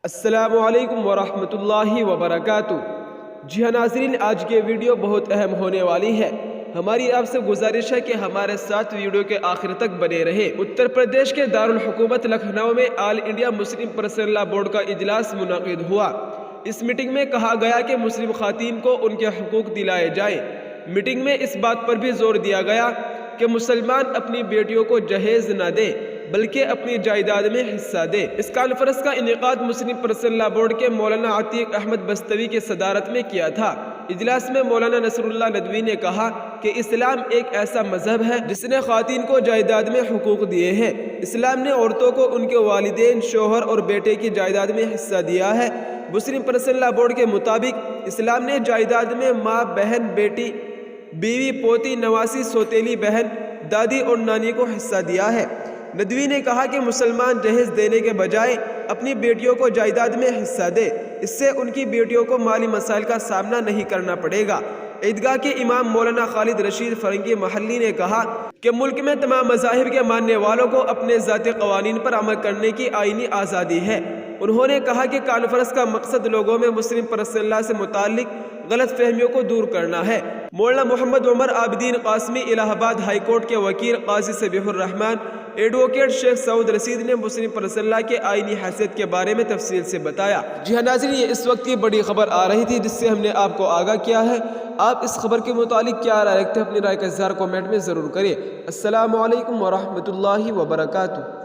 السلام علیکم ورحمۃ اللہ وبرکاتہ۔ جی ہاں ناظرین، آج کے ویڈیو بہت اہم ہونے والی ہے۔ ہماری آپ سے گزارش ہے کہ ہمارے ساتھ ویڈیو کے آخر تک بنے رہے۔ اتر پردیش کے دارالحکومت لکھنؤ میں آل انڈیا مسلم پرسنل لا بورڈ کا اجلاس منعقد ہوا۔ اس میٹنگ میں کہا گیا کہ مسلم خواتین کو ان کے حقوق دلائے جائیں۔ میٹنگ میں اس بات پر بھی زور دیا گیا کہ مسلمان اپنی بیٹیوں کو جہیز نہ دیں بلکہ اپنی جائیداد میں حصہ دے۔ اس کانفرنس کا انعقاد مسلم پرسنل لا بورڈ کے مولانا عتیق احمد بستوی کی صدارت میں کیا تھا۔ اجلاس میں مولانا نصر اللہ ندوی نے کہا کہ اسلام ایک ایسا مذہب ہے جس نے خواتین کو جائیداد میں حقوق دیے ہیں۔ اسلام نے عورتوں کو ان کے والدین، شوہر اور بیٹے کی جائیداد میں حصہ دیا ہے۔ مسلم پرسنل لا بورڈ کے مطابق اسلام نے جائیداد میں ماں، بہن، بیٹی، بیوی، پوتی، نواسی، سوتیلی بہن، دادی اور نانی کو حصہ دیا ہے۔ ندوی نے کہا کہ مسلمان جہیز دینے کے بجائے اپنی بیٹیوں کو جائیداد میں حصہ دے، اس سے ان کی بیٹیوں کو مالی مسائل کا سامنا نہیں کرنا پڑے گا۔ عیدگاہ کے امام مولانا خالد رشید فرنگی محلی نے کہا کہ ملک میں تمام مذاہب کے ماننے والوں کو اپنے ذاتی قوانین پر عمل کرنے کی آئینی آزادی ہے۔ انہوں نے کہا کہ کانفرنس کا مقصد لوگوں میں مسلم پرسنل لا سے متعلق غلط فہمیوں کو دور کرنا ہے۔ مولانا محمد عمر عابدین قاسمی الہ آباد ہائی کورٹ کے وکیل، قاضی صبیح الرحمان، ایڈوکیٹ شیخ سعود رشید نے مسلم پرسنل لا کے آئینی حیثیت کے بارے میں تفصیل سے بتایا۔ جی ہاں ناظرین، یہ اس وقت کی بڑی خبر آ رہی تھی جس سے ہم نے آپ کو آگاہ کیا ہے۔ آپ اس خبر کے متعلق کیا رائے رکھتے ہیں؟ اپنی رائے کا اظہار کمنٹ میں ضرور کریں۔ السلام علیکم ورحمۃ اللہ وبرکاتہ۔